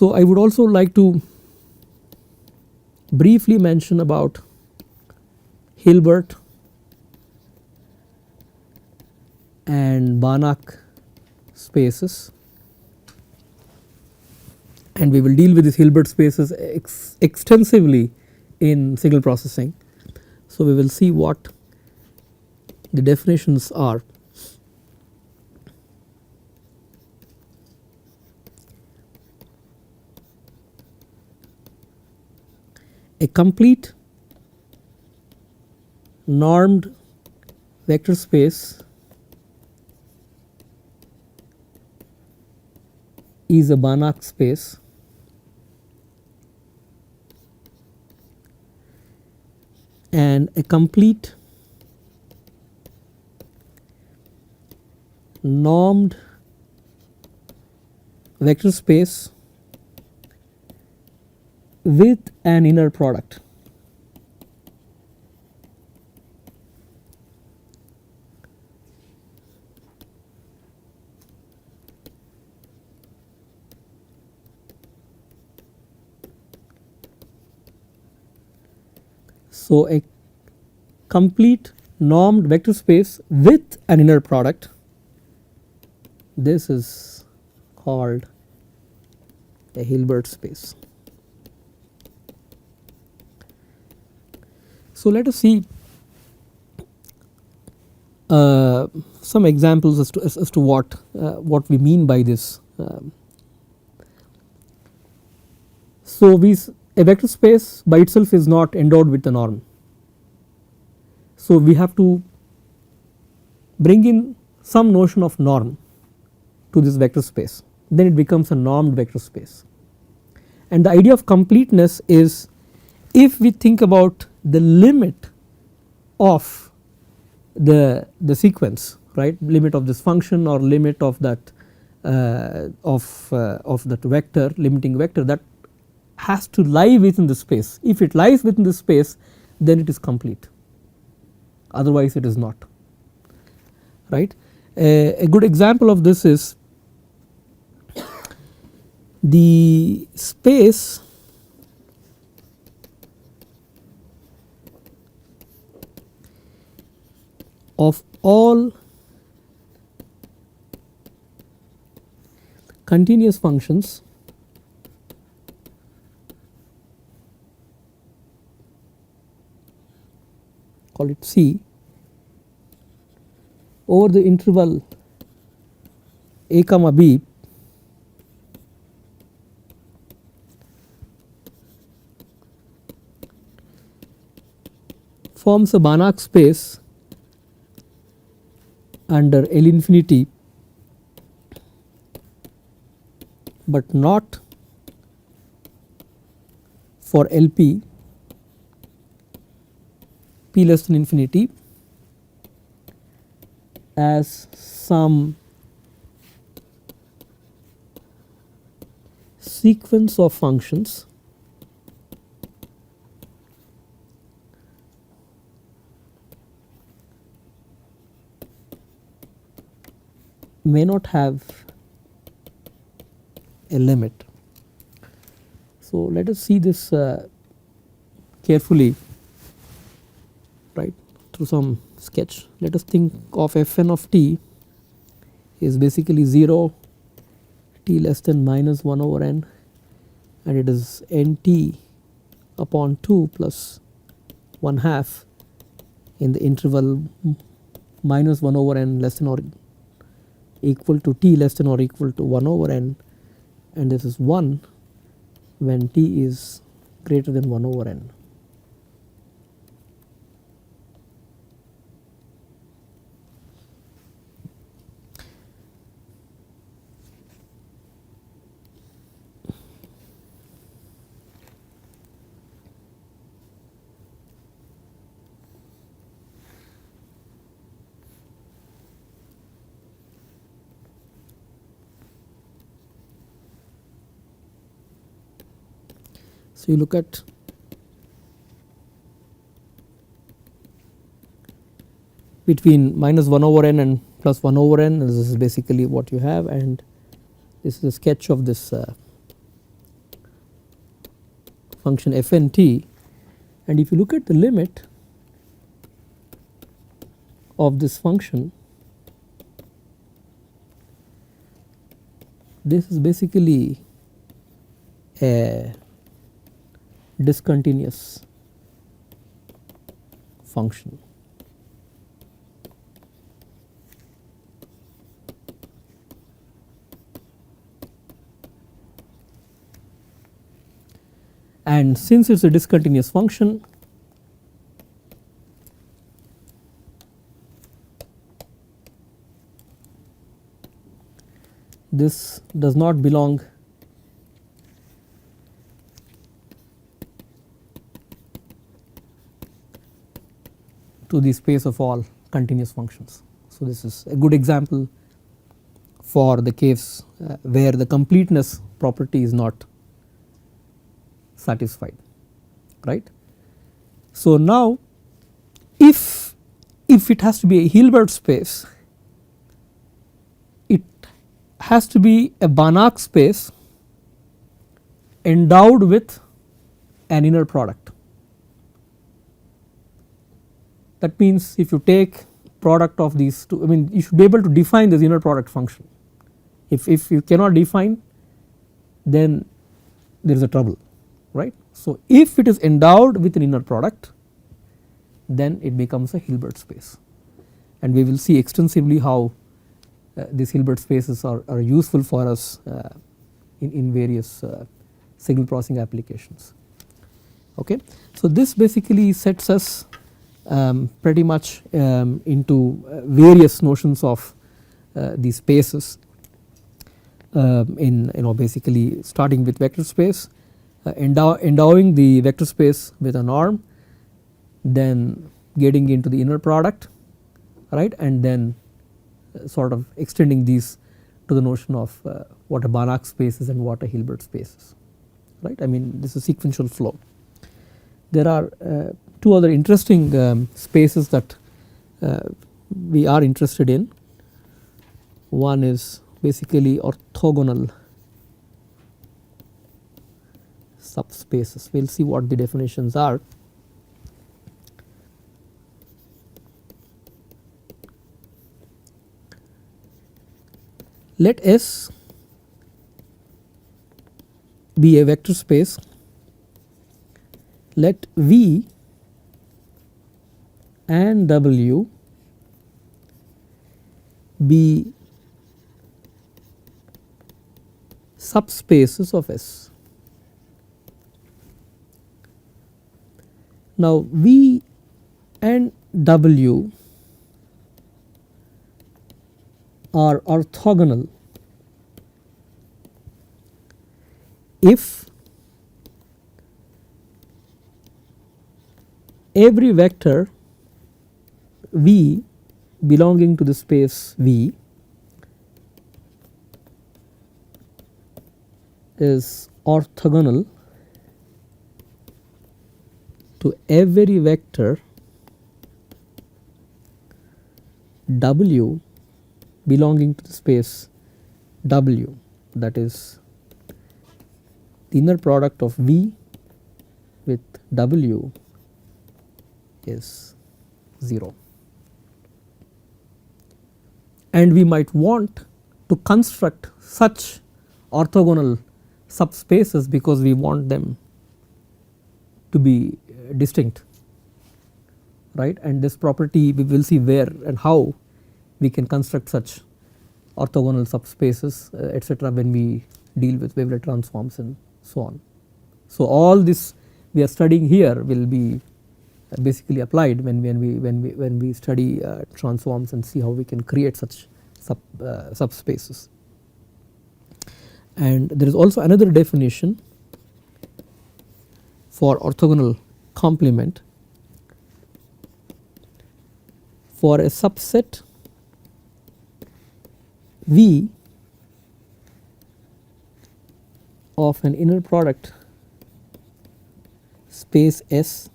So I would also like to briefly mention about Hilbert and Banach spaces, and we will deal with these Hilbert spaces extensively in signal processing. So we will see what the definitions are. A complete normed vector space is a Banach space, and a complete normed vector space with an inner product. So a complete normed vector space with an inner product, this is called a Hilbert space. So let us see some examples as to what we mean by this. So a vector space by itself is not endowed with a norm. So we have to bring in some notion of norm to this vector space, then it becomes a normed vector space. And the idea of completeness is, if we think about the limit of the sequence, right, limit of this function or limit of that vector, limiting vector, that has to lie within the space. If it lies within the space, then it is complete, otherwise it is not, right. A good example of this is the space of all continuous functions call it C over the interval a comma b forms a Banach space under L infinity, but not for LP p less than infinity, as some sequence of functions may not have a limit. So let us see this carefully, right, through some sketch. Let us think of Fn of t is basically 0, t less than minus 1 over n, and it is nt upon 2 plus 1 half in the interval minus 1 over n less than or equal to t less than or equal to 1 over n, and this is 1 when t is greater than 1 over n. So you look at between minus 1 over n and plus 1 over n, this is basically what you have, and this is a sketch of this function fnt, and if you look at the limit of this function, this is basically a discontinuous function. And since it is a discontinuous function, this does not belong to the space of all continuous functions. So, this is a good example for the case where the completeness property is not satisfied, right. So, now if it has to be a Hilbert space, it has to be a Banach space endowed with an inner product. That means if you take product of these two, I mean you should be able to define this inner product function. If you cannot define, then there is a trouble, right. So, if it is endowed with an inner product, then it becomes a Hilbert space, and we will see extensively how these Hilbert spaces are useful for us in various signal processing applications. Okay. So, this basically sets us pretty much into various notions of these spaces in basically starting with vector space, endowing the vector space with a norm, then getting into the inner product, right, and then sort of extending these to the notion of what a Banach space is and what a Hilbert space is, right. I mean this is sequential flow. There are two other interesting spaces that we are interested in. One is basically orthogonal subspaces. We will see what the definitions are. Let S be a vector space, let V and W be subspaces of S. Now, V and W are orthogonal if every vector V belonging to the space V is orthogonal to every vector W belonging to the space W, that is the inner product of V with W is 0. And we might want to construct such orthogonal subspaces because we want them to be distinct, right, and this property we will see where and how we can construct such orthogonal subspaces etc. when we deal with wavelet transforms and so on. So, all this we are studying here will be basically applied when we study transforms and see how we can create such subspaces. And there is also another definition for orthogonal complement. For a subset V of an inner product space S,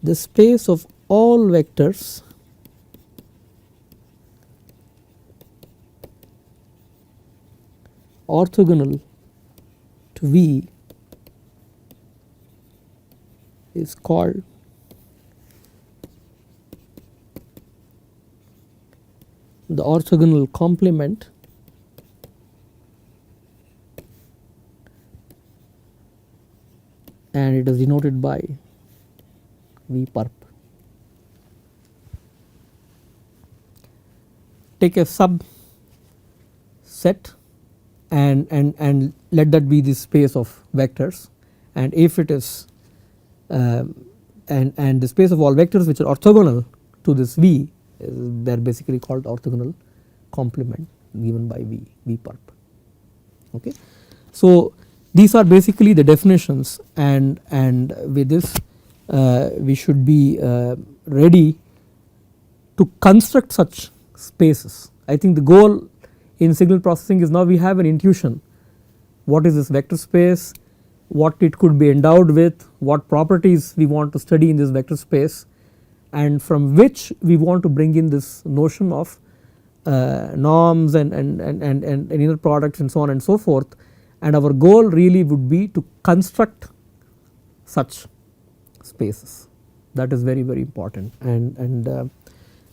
the space of all vectors orthogonal to V is called the orthogonal complement and it is denoted by V perp. Take a subset and let that be the space of vectors, and if it is and the space of all vectors which are orthogonal to this V, they are basically called orthogonal complement given by V perp. Okay. So these are basically the definitions, and with this we should be ready to construct such spaces. I think the goal in signal processing is now we have an intuition what is this vector space, what it could be endowed with, what properties we want to study in this vector space, and from which we want to bring in this notion of norms and inner products and so on and so forth, and our goal really would be to construct such spaces. That is very important, and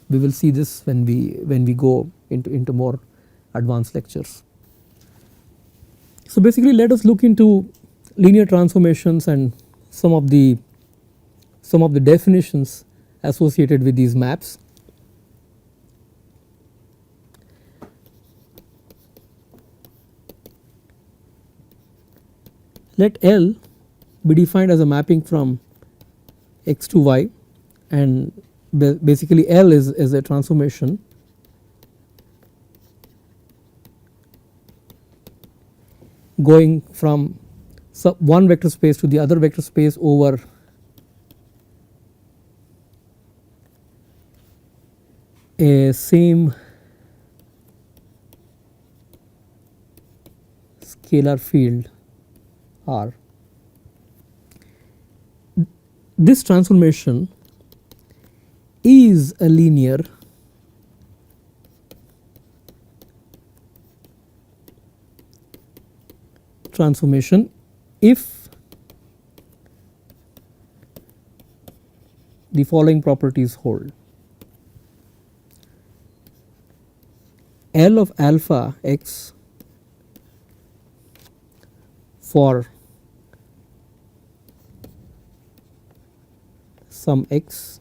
we will see this when we go into more advanced lectures. So basically let us look into linear transformations and some of the definitions associated with these maps. Let L be defined as a mapping from X to Y, and basically L is a transformation going from one vector space to the other vector space over a same scalar field R. This transformation is a linear transformation if the following properties hold. L of alpha x for some x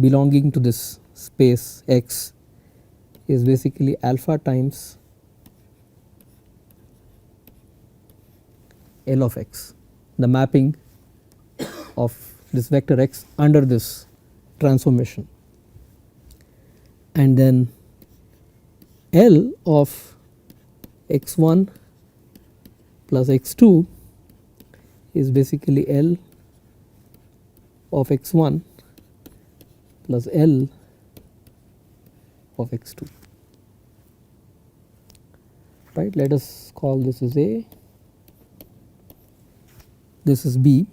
belonging to this space X is basically alpha times L of x, the mapping of this vector x under this transformation, and then L of x1 plus x2 is basically L of x1 plus L of x2, right. Let us call this as A, this is B.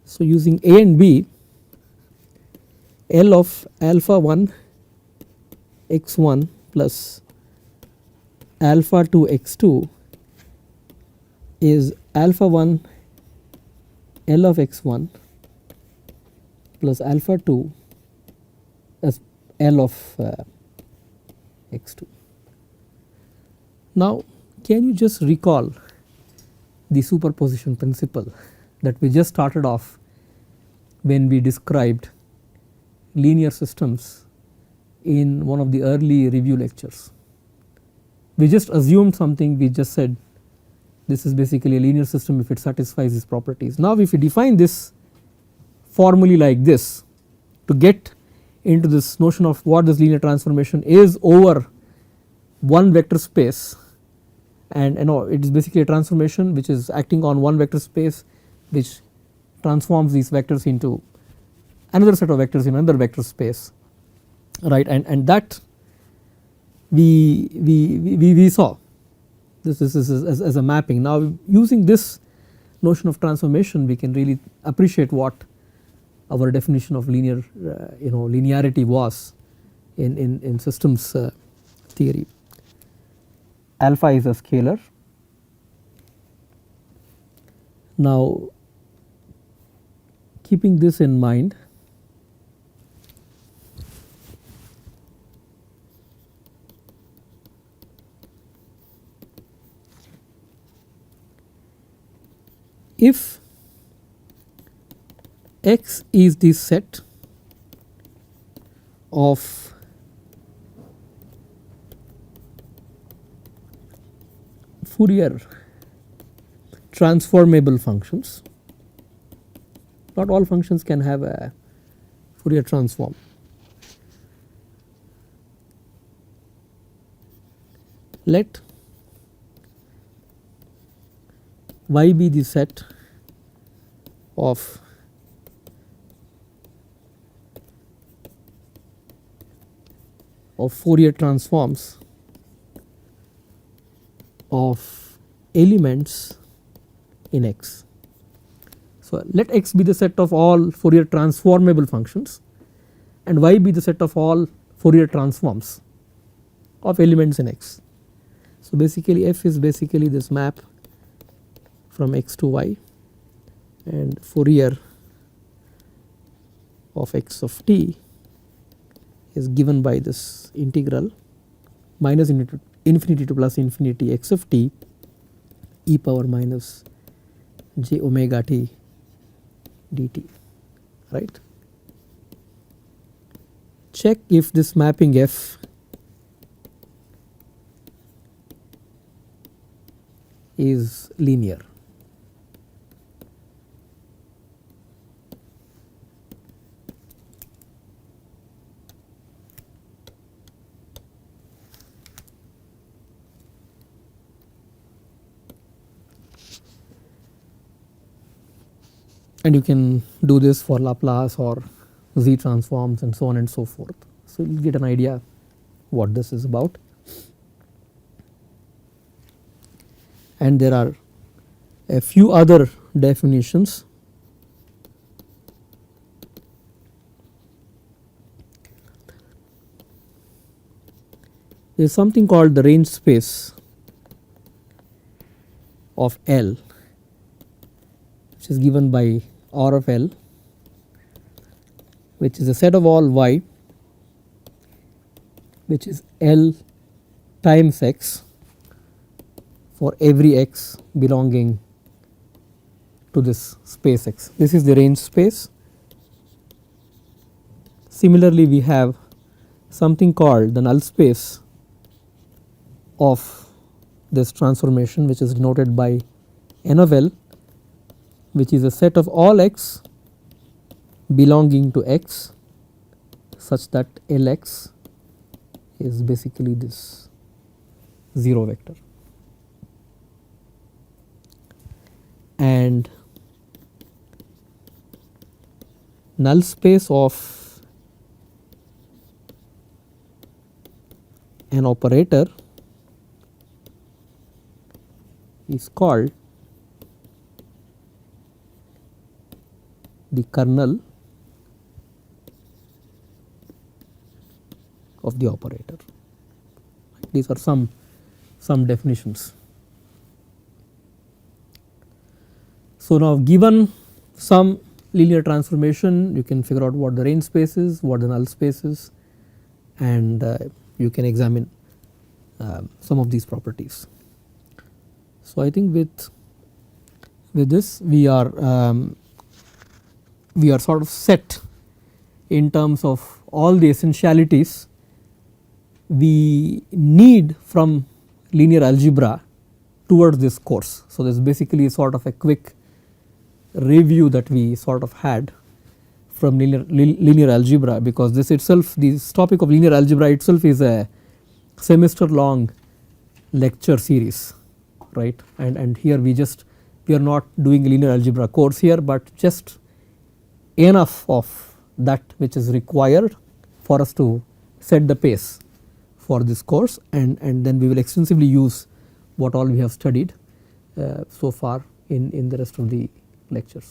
So using A and B, L of alpha 1 x1 plus alpha 2 x2 is alpha 1 L of x1 plus alpha 2 as L of x2. Now can you just recall the superposition principle that we just started off when we described linear systems in one of the early review lectures? We just assumed something, we just said this is basically a linear system if it satisfies these properties. Now if we define this formally like this to get into this notion of what this linear transformation is over one vector space, and it is basically a transformation which is acting on one vector space which transforms these vectors into another set of vectors in another vector space, right, and that we saw this as a mapping. Now using this notion of transformation we can really appreciate what our definition of linearity was in systems theory. Alpha is a scalar. Now, keeping this in mind, if X is the set of Fourier transformable functions, not all functions can have a Fourier transform. Let Y be the set of Fourier transforms of elements in X. So, let X be the set of all Fourier transformable functions and Y be the set of all Fourier transforms of elements in X. So, basically F is basically this map from X to Y, and Fourier of X of t is given by this integral minus infinity to plus infinity X of t e power minus j omega t dt, right. Check if this mapping F is linear. And you can do this for Laplace or Z transforms and so on and so forth. So, you will get an idea what this is about. And there are a few other definitions. There is something called the range space of L, which is given by R of L, which is a set of all Y, which is L times X for every X belonging to this space X. This is the range space. Similarly, we have something called the null space of this transformation, which is denoted by N of L, which is a set of all X belonging to X such that Lx is basically this 0 vector. And null space of an operator is called the kernel of the operator. These are some definitions. So, now given some linear transformation, you can figure out what the range space is, what the null space is, and you can examine some of these properties. So, I think with this we are sort of set in terms of all the essentialities we need from linear algebra towards this course. So, this is basically sort of a quick review that we sort of had from linear algebra, because this itself, this topic of linear algebra itself is a semester long lecture series, right. And here we are not doing a linear algebra course here, but just enough of that which is required for us to set the pace for this course, and then we will extensively use what all we have studied so far in the rest of the lectures.